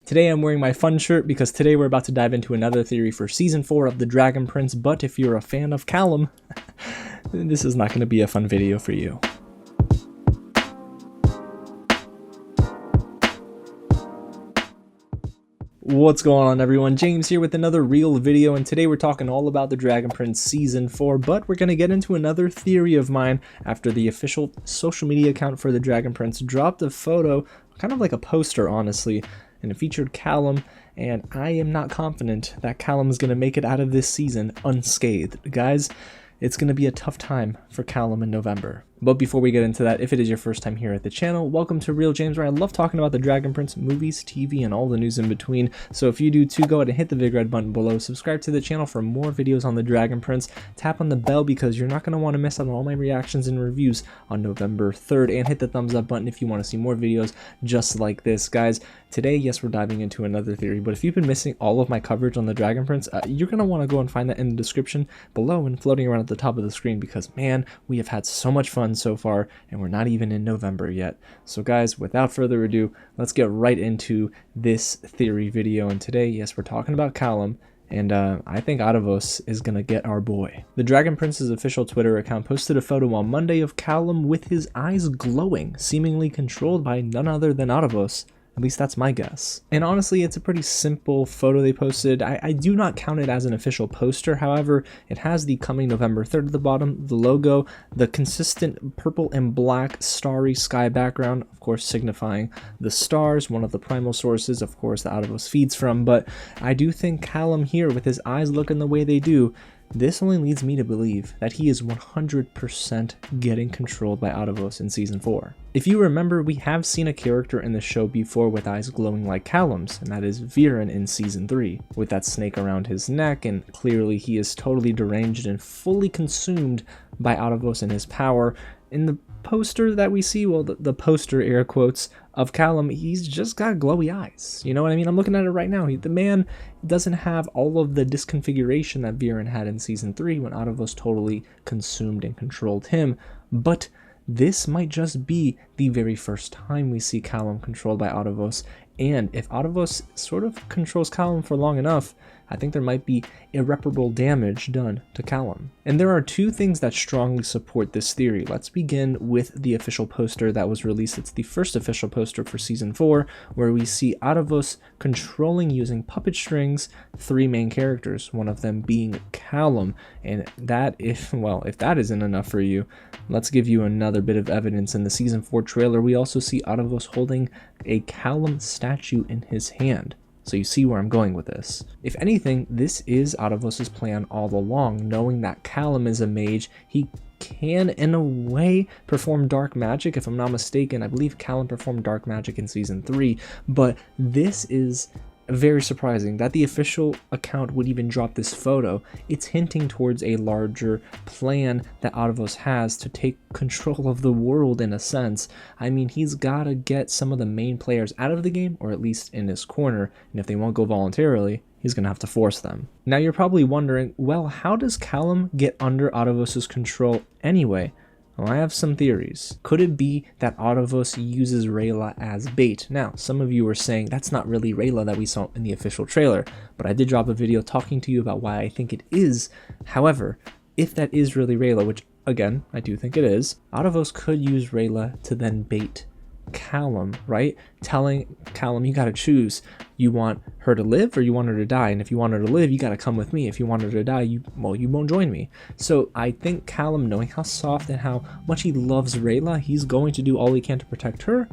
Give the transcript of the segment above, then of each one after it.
Today I'm wearing my fun shirt because today we're about to dive into another theory for Season 4 of The Dragon Prince, but if you're a fan of Callum, this is not going to be a fun video for you. What's going on, everyone? James here with another real video, and today we're talking all about The Dragon Prince Season 4, but we're going to get into another theory of mine after the official social media account for The Dragon Prince dropped a photo, kind of like a poster honestly, and it featured Callum, and I am not confident that Callum is going to make it out of this season unscathed. Guys, it's going to be a tough time for Callum in November. But before we get into that, if it is your first time here at the channel, welcome to Real James, where I love talking about the Dragon Prince movies, TV, and all the news in between. So if you do too, go ahead and hit the big red button below, subscribe to the channel for more videos on the Dragon Prince, tap on the bell because you're not going to want to miss out on all my reactions and reviews on November 3rd, and hit the thumbs up button if you want to see more videos just like this. Guys, today, yes, we're diving into another theory, but if you've been missing all of my coverage on the Dragon Prince, you're going to want to go and find that in the description below and floating around at the top of the screen because, man, we have had so much fun so far, and we're not even in November yet. So guys, without further ado, let's get right into this theory video. And today, yes, we're talking about Callum, and I think Ehasz is gonna get our boy. The Dragon Prince's official Twitter account posted a photo on Monday of Callum with his eyes glowing, seemingly controlled by none other than Ehasz. At least that's my guess. And honestly, it's a pretty simple photo they posted. I do not count it as an official poster. However, it has the coming November 3rd at the bottom, the logo, the consistent purple and black starry sky background, of course signifying the stars, one of the primal sources, of course, that Ehasz feeds from. But I do think Callum here, with his eyes looking the way they do, this only leads me to believe that he is 100% getting controlled by Ehasz in Season 4. If you remember, we have seen a character in the show before with eyes glowing like Callum's, and that is Viren in Season 3, with that snake around his neck, and clearly he is totally deranged and fully consumed by Ehasz and his power. In the poster that we see, well, the poster, air quotes, of Callum, he's just got glowy eyes. You know what I mean? I'm looking at it right now. The man doesn't have all of the disconfiguration that Viren had in Season 3 when Ehasz totally consumed and controlled him. But this might just be the very first time we see Callum controlled by Ehasz, and if Ehasz sort of controls Callum for long enough, I think there might be irreparable damage done to Callum. And there are two things that strongly support this theory. Let's begin with the official poster that was released. It's the first official poster for Season 4, where we see Ehasz controlling, using puppet strings, three main characters, one of them being Callum. And that, if that isn't enough for you, let's give you another bit of evidence. In the Season 4 trailer, we also see Ehasz holding a Callum statue in his hand. So you see where I'm going with this. If anything, this is Ehasz's plan all along. Knowing that Callum is a mage, he can, in a way, perform dark magic. If I'm not mistaken, I believe Callum performed dark magic in Season 3, but this is very surprising that the official account would even drop this photo. It's hinting towards a larger plan that Ehasz has to take control of the world in a sense. I mean, he's got to get some of the main players out of the game, or at least in his corner, and if they won't go voluntarily, he's going to have to force them. Now you're probably wondering, well, how does Callum get under Ehasz's control anyway? Well, I have some theories. Could it be that Ehasz uses Rayla as bait? Now, some of you are saying that's not really Rayla that we saw in the official trailer, but I did drop a video talking to you about why I think it is. However, if that is really Rayla, which again, I do think it is, Ehasz could use Rayla to then bait Callum, right? Telling Callum, you gotta choose. You want her to live or you want her to die? And if you want her to live, you gotta come with me. If you want her to die, you won't join me. So I think Callum, knowing how soft and how much he loves Rayla, he's going to do all he can to protect her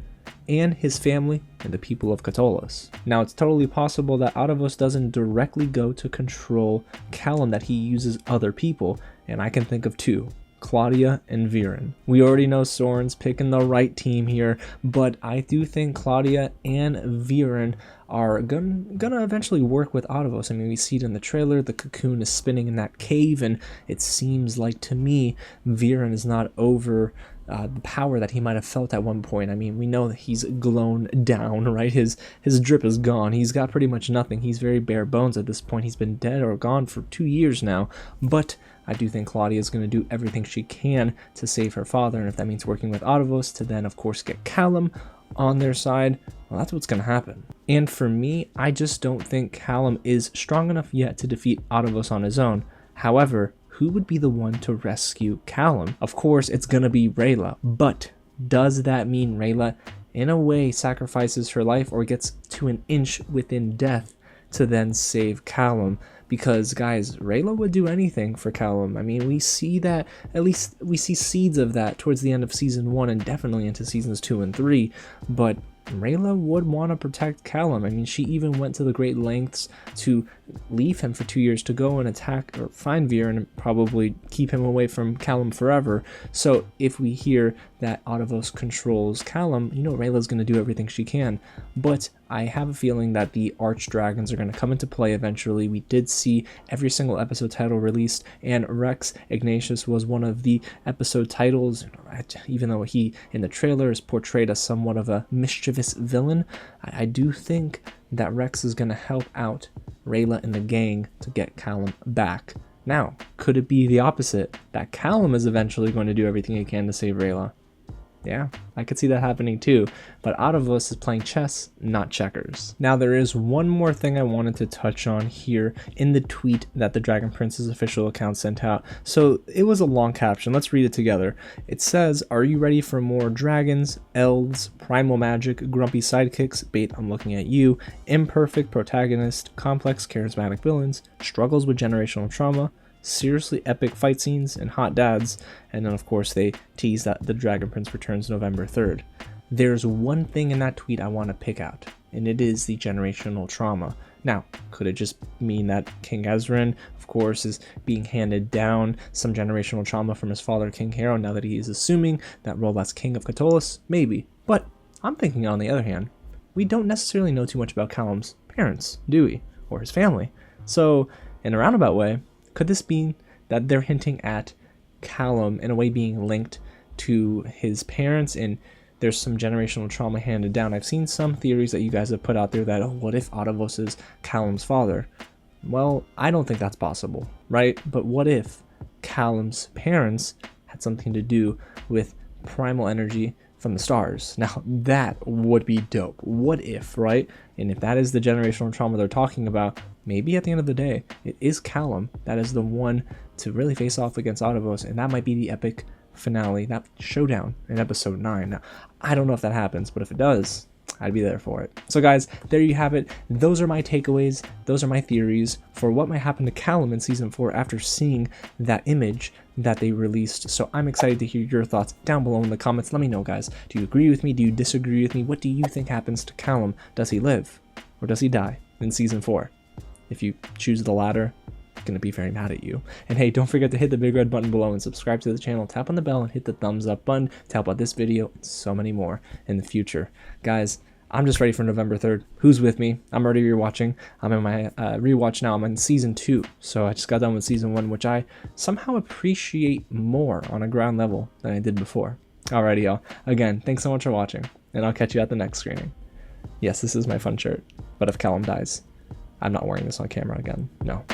and his family and the people of Catolas. Now, it's totally possible that Ehasz doesn't directly go to control Callum, that he uses other people, and I can think of two: Claudia and Viren. We already know Soren's picking the right team here, but I do think Claudia and Viren are gonna eventually work with Ehasz. I mean, we see it in the trailer, the cocoon is spinning in that cave, and it seems like, to me, Viren is not over the power that he might have felt at one point. I mean, we know that he's glown down, right? His drip is gone. He's got pretty much nothing. He's very bare bones at this point. He's been dead or gone for 2 years now, but I do think Claudia is going to do everything she can to save her father, and if that means working with Ehasz to then, of course, get Callum, on their side, well, that's what's going to happen. And for me, I just don't think Callum is strong enough yet to defeat Ehasz on his own. However, who would be the one to rescue Callum? Of course, it's going to be Rayla, but does that mean Rayla in a way sacrifices her life or gets to an inch within death to then save Callum? Because guys, Rayla would do anything for Callum. I mean, we see that, at least we see seeds of that towards the end of season 1 and definitely into seasons 2 and 3, but Rayla would want to protect Callum. I mean, she even went to the great lengths to leave him for 2 years to go and attack or find Veer and probably keep him away from Callum forever. So if we hear that Ehasz controls Callum, you know Rayla's going to do everything she can. But I have a feeling that the Archdragons are going to come into play eventually. We did see every single episode title released, and Rex Ignatius was one of the episode titles, even though he in the trailer is portrayed as somewhat of a mischievous villain. I do think that Rex is going to help out Rayla and the gang to get Callum back. Now, could it be the opposite, that Callum is eventually going to do everything he can to save Rayla? Yeah, I could see that happening too, but Ehasz is playing chess, not checkers. Now, there is one more thing I wanted to touch on here in the tweet that the Dragon Prince's official account sent out. So it was a long caption. Let's read it together. It says, "Are you ready for more dragons, elves, primal magic, grumpy sidekicks, bait I'm looking at you, imperfect protagonist, complex charismatic villains, struggles with generational trauma, seriously epic fight scenes, and hot dads?" And then of course they tease that the Dragon Prince returns November 3rd. There's one thing in that tweet I want to pick out, and it is the generational trauma. Now, could it just mean that King Ezran, of course, is being handed down some generational trauma from his father, King Harrow, now that he is assuming that role as King of Catullus? Maybe. But I'm thinking, on the other hand, we don't necessarily know too much about Callum's parents, do we? Or his family. So, in a roundabout way, could this be that they're hinting at Callum in a way being linked to his parents and there's some generational trauma handed down? I've seen some theories that you guys have put out there that, oh, what if Ehasz is Callum's father? Well, I don't think that's possible, right? But what if Callum's parents had something to do with primal energy from the stars? Now, that would be dope. What if, right? And if that is the generational trauma they're talking about, maybe at the end of the day, it is Callum that is the one to really face off against Ehasz, and that might be the epic finale, that showdown in episode 9. Now, I don't know if that happens, but if it does, I'd be there for it. So guys, there you have it. Those are my takeaways. Those are my theories for what might happen to Callum in season 4 after seeing that image that they released. So I'm excited to hear your thoughts down below in the comments. Let me know, guys. Do you agree with me? Do you disagree with me? What do you think happens to Callum? Does he live or does he die in season 4? If you choose the latter, I'm gonna be very mad at you. And hey, don't forget to hit the big red button below and subscribe to the channel. Tap on the bell and hit the thumbs up button to help out this video and so many more in the future. Guys, I'm just ready for November 3rd. Who's with me? I'm already rewatching. I'm in my rewatch now. I'm in season 2. So I just got done with season 1, which I somehow appreciate more on a ground level than I did before. Alrighty, y'all. Again, thanks so much for watching, and I'll catch you at the next screening. Yes, this is my fun shirt, but if Callum dies, I'm not wearing this on camera again. No.